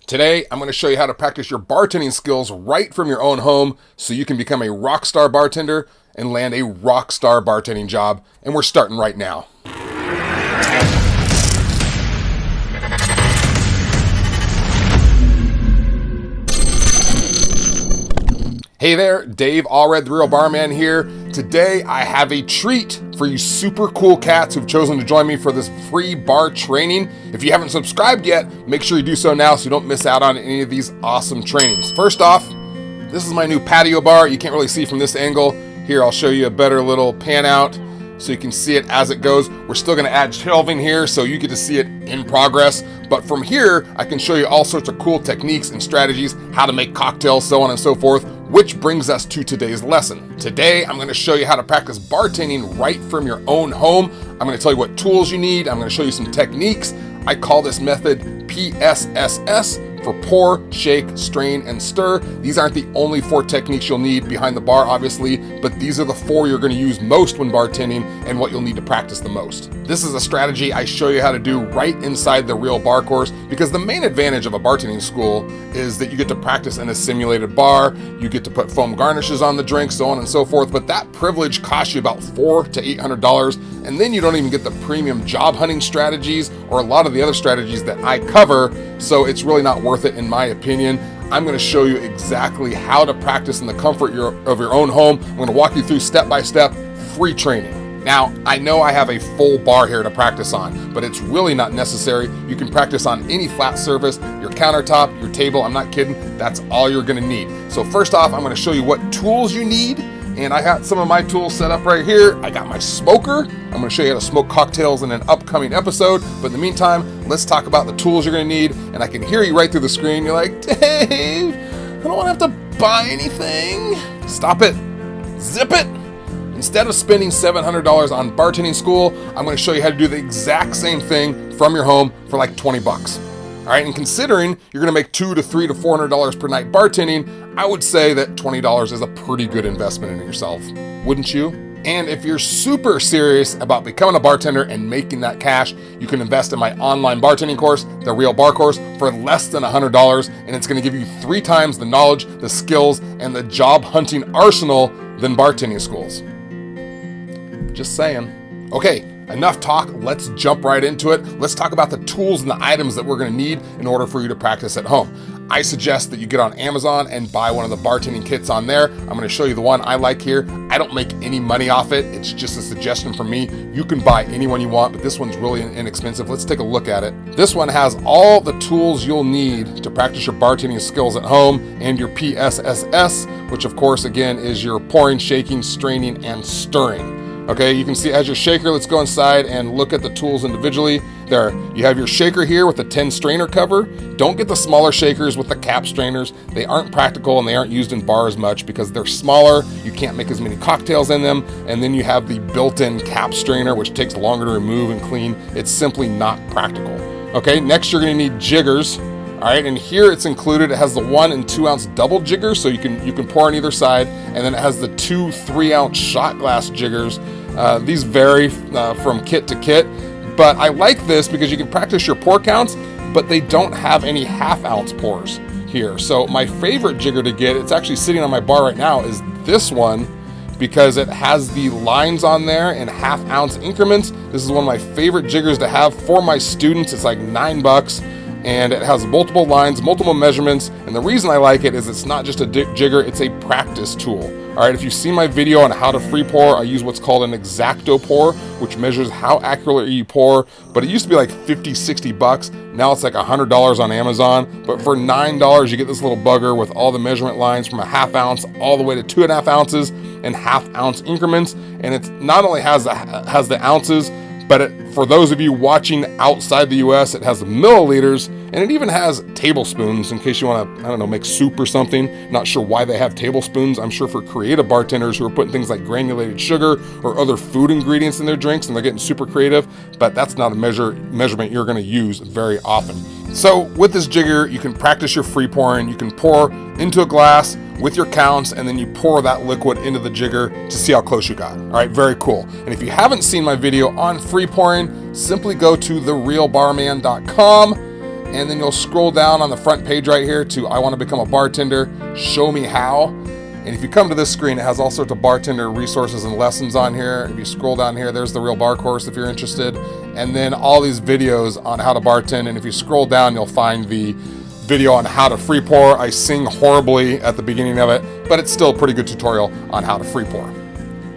Today, I'm going to show you how to practice your bartending skills right from your own home so you can become a rock star bartender and land a rock star bartending job. And we're starting right now. Hey there, Dave Allred, the Real Barman here. Today, I have a treat for you super cool cats who've chosen to join me for this free bar training. If you haven't subscribed yet, make sure you do so now so you don't miss out on any of these awesome trainings. First off, this is my new patio bar. You can't really see from this angle. Here, I'll show you a better little pan out so you can see it as it goes. We're still gonna add shelving here so you get to see it in progress. But from here, I can show you all sorts of cool techniques and strategies, how to make cocktails, so on and so forth, which brings us to today's lesson. Today, I'm gonna show you how to practice bartending right from your own home. I'm gonna tell you what tools you need. I'm gonna show you some techniques. I call this method PSSS, for pour, shake, strain, and stir. These aren't the only 4 techniques you'll need behind the bar, obviously, but these are the 4 you're gonna use most when bartending and what you'll need to practice the most. This is a strategy I show you how to do right inside the real bar course, because the main advantage of a bartending school is that you get to practice in a simulated bar, you get to put foam garnishes on the drink, so on and so forth, but that privilege costs you about $400 to $800, and then you don't even get the premium job hunting strategies or a lot of the other strategies that I cover, so it's really not worth it in my opinion. I'm going to show you exactly how to practice in the comfort of your own home. I'm going to walk you through step-by-step free training. Now, I know I have a full bar here to practice on, but it's really not necessary. You can practice on any flat surface, your countertop, your table. I'm not kidding. That's all you're going to need. So first off, I'm going to show you what tools you need. And I got some of my tools set up right here. I got my smoker. I'm gonna show you how to smoke cocktails in an upcoming episode. But in the meantime, let's talk about the tools you're gonna need. And I can hear you right through the screen. You're like, Dave, I don't wanna have to buy anything. Stop it, zip it. Instead of spending $700 on bartending school, I'm gonna show you how to do the exact same thing from your home for like 20 bucks. All right, and considering you're gonna make $200 to $300 to $400 per night bartending, I would say that $20 is a pretty good investment in yourself, wouldn't you? And if you're super serious about becoming a bartender and making that cash, you can invest in my online bartending course, the Real Bar Course, for less than $100, and it's gonna give you 3 times the knowledge, the skills, and the job hunting arsenal than bartending schools. Just saying. Okay, enough talk, let's jump right into it. Let's talk about the tools and the items that we're gonna need in order for you to practice at home. I suggest that you get on Amazon and buy one of the bartending kits on there. I'm gonna show you the one I like here. I don't make any money off it. It's just a suggestion from me. You can buy any one you want, but this one's really inexpensive. Let's take a look at it. This one has all the tools you'll need to practice your bartending skills at home and your PSSS, which of course, again, is your pouring, shaking, straining, and stirring. Okay, you can see as your shaker, let's go inside and look at the tools individually. There, you have your shaker here with the 10 strainer cover. Don't get the smaller shakers with the cap strainers. They aren't practical and they aren't used in bars much because they're smaller. You can't make as many cocktails in them. And then you have the built-in cap strainer, which takes longer to remove and clean. It's simply not practical. Okay, next you're gonna need jiggers. All right, and here it's included. It has the 1 and 2 ounce double jigger, so you can pour on either side, and then it has the 2 3-ounce shot glass jiggers. These vary from kit to kit, but I like this because you can practice your pour counts, but they don't have any half-ounce pours here. So my favorite jigger to get, it's actually sitting on my bar right now, is this one, because it has the lines on there in half-ounce increments. This is one of my favorite jiggers to have for my students. It's like $9. And it has multiple lines, multiple measurements, and the reason I like it is it's not just a jigger, it's a practice tool. All right, if you've seen my video on how to free pour, I use what's called an exacto pour, which measures how accurately you pour, but it used to be like 50, 60 bucks. Now it's like $100 on Amazon, but for $9, you get this little bugger with all the measurement lines from a half ounce all the way to 2.5 ounces in half-ounce increments, and it not only has the ounces, but for those of you watching outside the US, it has milliliters, and it even has tablespoons in case you want to, I don't know, make soup or something. Not sure why they have tablespoons. I'm sure for creative bartenders who are putting things like granulated sugar or other food ingredients in their drinks and they're getting super creative, but that's not a measurement you're going to use very often. So with this jigger, you can practice your free pouring. You can pour into a glass with your counts, and then you pour that liquid into the jigger to see how close you got. All right, very cool. And if you haven't seen my video on free pouring, simply go to therealbarman.com and then you'll scroll down on the front page right here to I want to become a bartender, show me how. And if you come to this screen, it has all sorts of bartender resources and lessons on here. If you scroll down here, there's the Real Bar course if you're interested, and then all these videos on how to bartend. And if you scroll down, you'll find the video on how to free pour. I sing horribly at the beginning of it, but it's still a pretty good tutorial on how to free pour.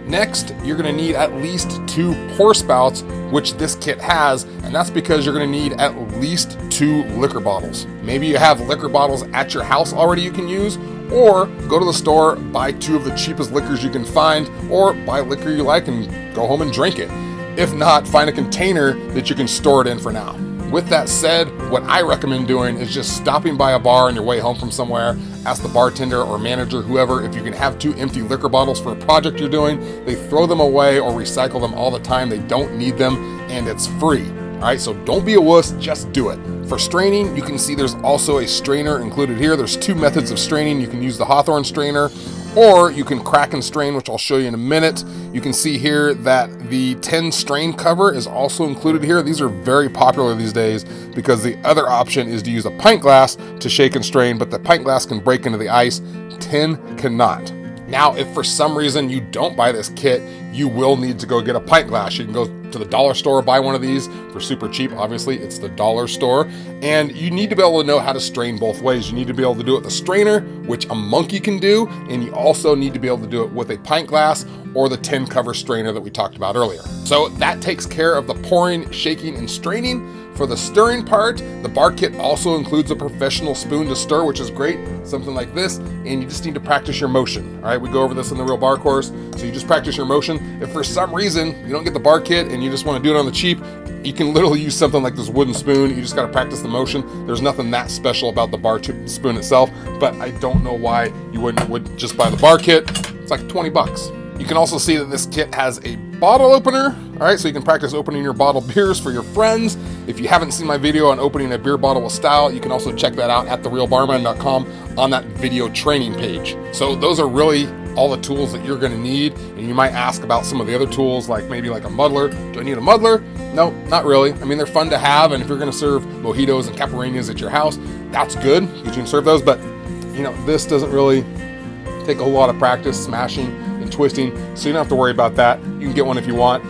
Next, you're going to need at least 2 pour spouts, which this kit has, and that's because you're going to need at least 2 liquor bottles. Maybe you have liquor bottles at your house already you can use, or go to the store, buy 2 of the cheapest liquors you can find, or buy liquor you like and go home and drink it. If not, find a container that you can store it in for now. With that said, what I recommend doing is just stopping by a bar on your way home from somewhere, ask the bartender or manager, whoever, if you can have 2 empty liquor bottles for a project you're doing. They throw them away or recycle them all the time. They don't need them, and it's free. All right, so don't be a wuss, just do it. For straining, you can see there's also a strainer included here. There's 2 methods of straining. You can use the Hawthorne strainer, or you can crack and strain, which I'll show you in a minute. You can see here that the 10 strain cover is also included here. These are very popular these days because the other option is to use a pint glass to shake and strain, but the pint glass can break into the ice, 10 cannot. Now, if for some reason you don't buy this kit, you will need to go get a pint glass. You can go to the dollar store, buy one of these for super cheap. Obviously, it's the dollar store. And you need to be able to know how to strain both ways. You need to be able to do it with a strainer, which a monkey can do. And you also need to be able to do it with a pint glass or the 10 cover strainer that we talked about earlier. So that takes care of the pouring, shaking, and straining. For the stirring part, the bar kit also includes a professional spoon to stir, which is great, something like this, and you just need to practice your motion. All right, we go over this in the Real Bar course, so you just practice your motion. If for some reason you don't get the bar kit and you just want to do it on the cheap, you can literally use something like this wooden spoon. You just got to practice the motion. There's nothing that special about the bar spoon itself, but I don't know why you would just buy the bar kit. It's like 20 bucks. You can also see that this kit has a bottle opener, all right, so you can practice opening your bottled beers for your friends. If you haven't seen my video on opening a beer bottle with style, you can also check that out at therealbarman.com on that video training page. So those are really all the tools that you're going to need, and you might ask about some of the other tools, like maybe like a muddler. Do I need a muddler? No, not really. I mean, they're fun to have, and if you're going to serve mojitos and caipirinhas at your house, that's good because you can serve those, but you know, this doesn't really take a whole lot of practice smashing and twisting, so you don't have to worry about that. You can get one if you want.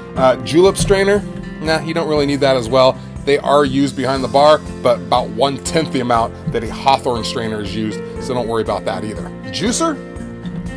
Julep Strainer, nah, you don't really need that as well. They are used behind the bar, but about 1/10 the amount that a Hawthorne strainer is used, so don't worry about that either. Juicer,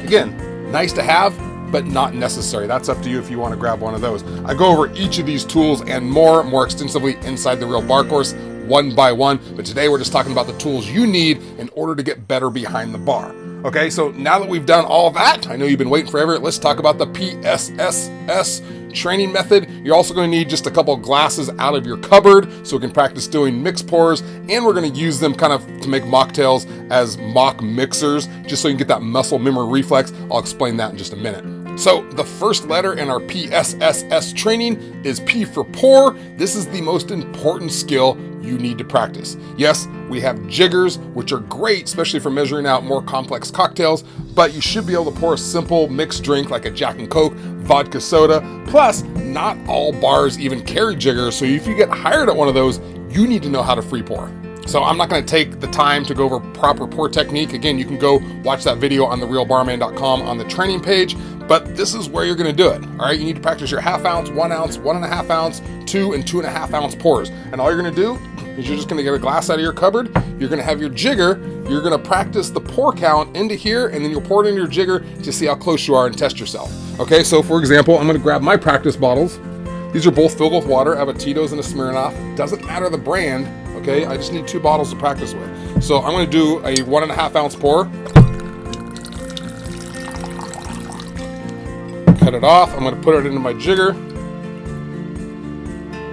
again, nice to have, but not necessary. That's up to you if you want to grab one of those. I go over each of these tools and more extensively inside the Real Bar course, one by one, but today we're just talking about the tools you need in order to get better behind the bar. Okay, so now that we've done all that, I know you've been waiting forever, let's talk about the PSSS training method. You're also going to need just a couple glasses out of your cupboard so we can practice doing mix pours, and we're going to use them kind of to make mocktails as mock mixers, just so you can get that muscle memory reflex. I'll explain that in just a minute. So the first letter in our PSSS training is P for pour. This is the most important skill you need to practice. Yes, we have jiggers, which are great, especially for measuring out more complex cocktails, but you should be able to pour a simple mixed drink like a Jack and Coke, vodka soda. Plus, not all bars even carry jiggers, so if you get hired at one of those, you need to know how to free pour. So I'm not going to take the time to go over proper pour technique. Again, you can go watch that video on therealbarman.com on the training page, but this is where you're going to do it. All right, you need to practice your 1/2 ounce, 1 ounce, 1.5 ounce, 2 and 2.5 ounce pours. And all you're going to do is you're just going to get a glass out of your cupboard. You're going to have your jigger. You're going to practice the pour count into here, and then you'll pour it into your jigger to see how close you are and test yourself. Okay, so for example, I'm going to grab my practice bottles. These are both filled with water. I have a Tito's and a Smirnoff. Doesn't matter the brand. Okay, I just need 2 bottles to practice with. So I'm going to do a 1.5 ounce pour. Cut it off. I'm going to put it into my jigger.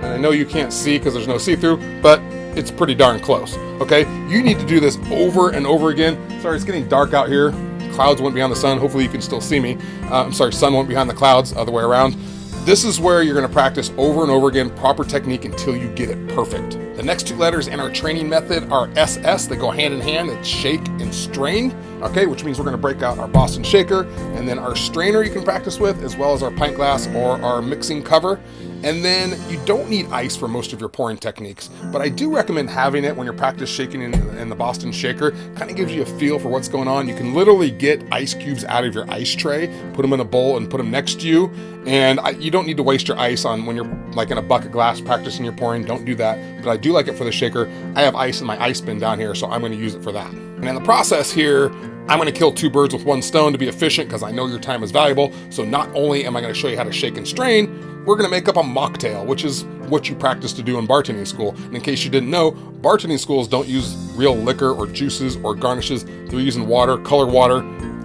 And I know you can't see because there's no see-through, but it's pretty darn close. Okay, you need to do this over and over again. Sorry, it's getting dark out here. Clouds went behind the sun. Hopefully you can still see me. I'm sorry, sun went behind the clouds, other way around. This is where you're going to practice over and over again, proper technique until you get it perfect. The next 2 letters in our training method are SS. They go hand in hand. It's shake and strain, okay, which means we're going to break out our Boston shaker, and then our strainer you can practice with, as well as our pint glass or our mixing cover. And then you don't need ice for most of your pouring techniques, but I do recommend having it when you're practice shaking in the Boston shaker. Kind of gives you a feel for what's going on. You can literally get ice cubes out of your ice tray, put them in a bowl and put them next to you. And you don't need to waste your ice on when you're like in a bucket glass practicing your pouring. Don't do that, but I do like it for the shaker. I have ice in my ice bin down here, so I'm going to use it for that. And in the process here, I'm going to kill 2 birds with 1 stone to be efficient because I know your time is valuable. So not only am I going to show you how to shake and strain, we're going to make up a mocktail, which is what you practice to do in bartending school. And in case you didn't know, bartending schools don't use real liquor or juices or garnishes. They're using water, colored water,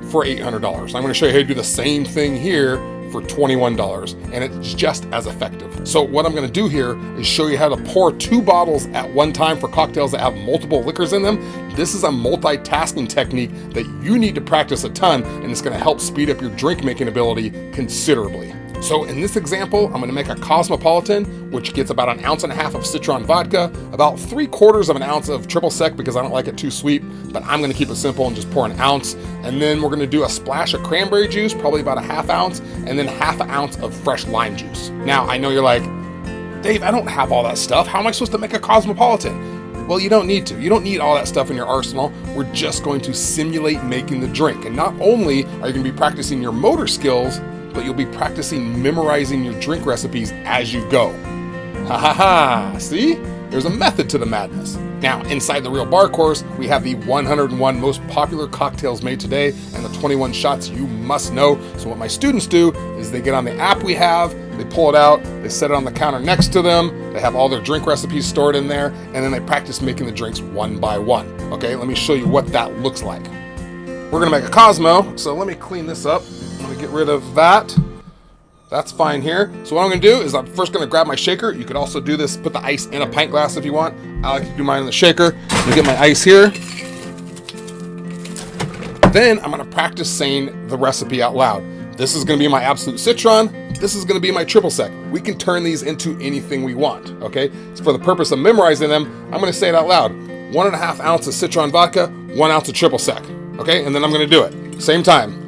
for $800. I'm going to show you how to do the same thing here for $21, and it's just as effective. So what I'm going to do here is show you how to pour 2 bottles at one time for cocktails that have multiple liquors in them. This is a multitasking technique that you need to practice a ton, and it's going to help speed up your drink making ability considerably. So in this example, I'm going to make a Cosmopolitan, which gets about 1.5 ounces of citron vodka, about 3/4 ounce of triple sec because I don't like it too sweet, but I'm going to keep it simple and just pour 1 ounce. And then we're going to do a splash of cranberry juice, probably about 1/2 ounce, and then 1/2 ounce of fresh lime juice. Now, I know you're like, Dave, I don't have all that stuff. How am I supposed to make a Cosmopolitan? Well, you don't need to. You don't need all that stuff in your arsenal. We're just going to simulate making the drink. And not only are you going to be practicing your motor skills, but you'll be practicing memorizing your drink recipes as you go. Ha ha ha, see? There's a method to the madness. Now, inside the Real Bar course, we have the 101 most popular cocktails made today and the 21 shots you must know. So what my students do is they get on the app we have, they pull it out, they set it on the counter next to them, they have all their drink recipes stored in there, and then they practice making the drinks one by one. Okay, let me show you what that looks like. We're gonna make a Cosmo, so let me clean this up. I'm going to get rid of that. That's fine here. So what I'm going to do is I'm first going to grab my shaker. You could also do this, put the ice in a pint glass if you want. I like to do mine in the shaker. I'm going to get my ice here. Then I'm going to practice saying the recipe out loud. This is going to be my absolute citron. This is going to be my triple sec. We can turn these into anything we want, okay? So for the purpose of memorizing them, I'm going to say it out loud. 1.5 ounces of citron vodka, 1 ounce of triple sec, okay? And then I'm going to do it. Same time.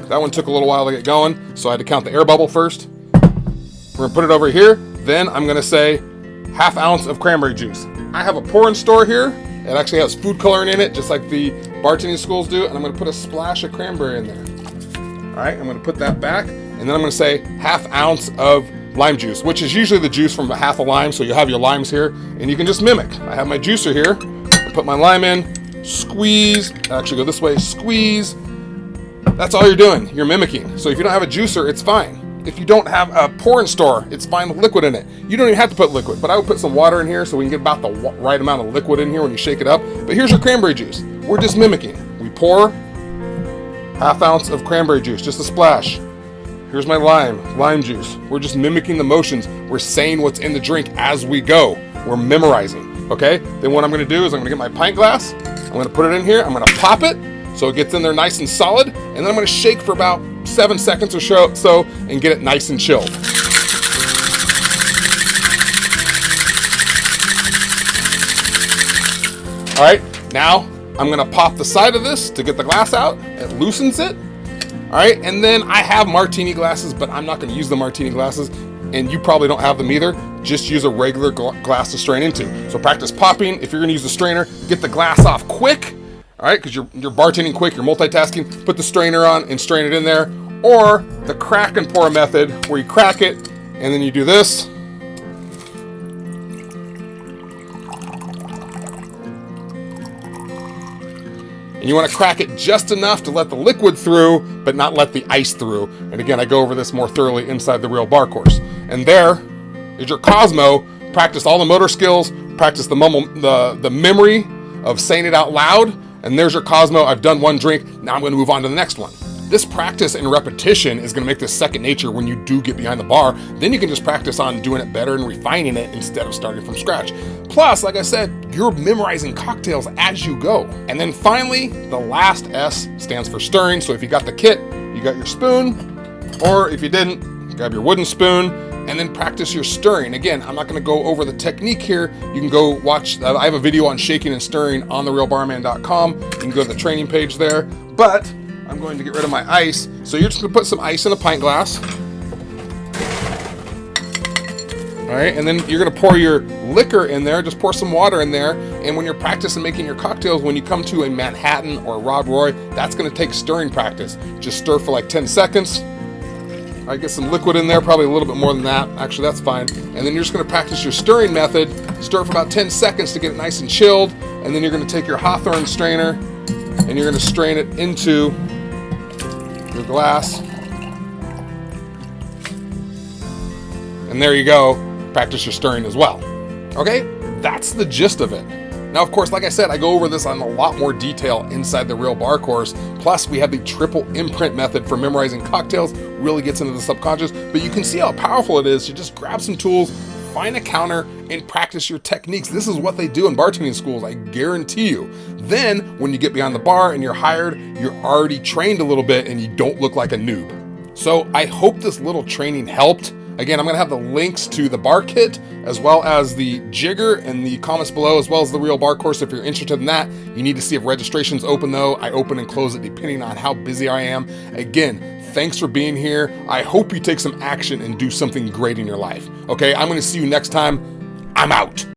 That one took a little while to get going, so I had to count the air bubble first. We're gonna put it over here. Then I'm gonna say 1/2 ounce of cranberry juice. I have a pour-in store here. It actually has food coloring in it, just like the bartending schools do, and I'm gonna put a splash of cranberry in there. All right, I'm gonna put that back, and then I'm gonna say 1/2 ounce of lime juice, which is usually the juice from 1/2 a lime, so you'll have your limes here, and you can just mimic. I have my juicer here. I put my lime in, squeeze, actually go this way, squeeze. That's all you're doing. You're mimicking. So if you don't have a juicer, it's fine. If you don't have a pour-in store, it's fine with liquid in it. You don't even have to put liquid, but I would put some water in here so we can get about the right amount of liquid in here when you shake it up. But here's your cranberry juice. We're just mimicking. We pour 1/2 ounce of cranberry juice, just a splash. Here's my lime juice. We're just mimicking the motions. We're saying what's in the drink as we go. We're memorizing, okay? Then what I'm gonna do is I'm gonna get my pint glass. I'm gonna put it in here. I'm gonna pop it so it gets in there nice and solid. And then I'm gonna shake for about 7 seconds or so and get it nice and chilled. All right, now I'm gonna pop the side of this to get the glass out. It loosens it. All right, and then I have martini glasses, but I'm not gonna use the martini glasses, and you probably don't have them either. Just use a regular glass to strain into. So practice popping. If you're gonna use the strainer, get the glass off quick, all right, because you're bartending quick, you're multitasking. Put the strainer on and strain it in there. Or the crack and pour method, where you crack it, and then you do this. And you want to crack it just enough to let the liquid through, but not let the ice through. And again, I go over this more thoroughly inside the Real Bar course. And there is your Cosmo. Practice all the motor skills, practice the memory of saying it out loud. And there's your Cosmo. I've done one drink. Now I'm going to move on to the next one. This practice and repetition is going to make this second nature when you do get behind the bar. Then you can just practice on doing it better and refining it instead of starting from scratch. Plus, like I said, you're memorizing cocktails as you go. And then finally, the last S stands for stirring. So if you got the kit, you got your spoon, or if you didn't, grab your wooden spoon and then practice your stirring. Again, I'm not going to go over the technique here. You can go watch, I have a video on shaking and stirring on therealbarman.com. You can go to the training page there. But I'm going to get rid of my ice. So you're just going to put some ice in a pint glass. All right, and then you're gonna pour your liquor in there, just pour some water in there, and when you're practicing making your cocktails, when you come to a Manhattan or Rob Roy, that's gonna take stirring practice. Just stir for like 10 seconds. I get some liquid in there, probably a little bit more than that. Actually, that's fine. And then you're just gonna practice your stirring method, stir for about 10 seconds to get it nice and chilled, and then you're gonna take your Hawthorne strainer, and you're gonna strain it into your glass. And there you go. Practice your stirring as well. Okay, that's the gist of it. Now, of course, like I said, I go over this on a lot more detail inside the Real Bar course. Plus, we have the triple imprint method for memorizing cocktails. Really gets into the subconscious, but you can see how powerful it is to just grab some tools, find a counter, and practice your techniques. This is what they do in bartending schools, I guarantee you. Then, when you get behind the bar and you're hired, you're already trained a little bit and you don't look like a noob. So I hope this little training helped. Again, I'm going to have the links to the bar kit, as well as the jigger and the comments below, as well as the Real Bar course. If you're interested in that, you need to see if registration's open though. I open and close it depending on how busy I am. Again, thanks for being here. I hope you take some action and do something great in your life. Okay, I'm going to see you next time. I'm out.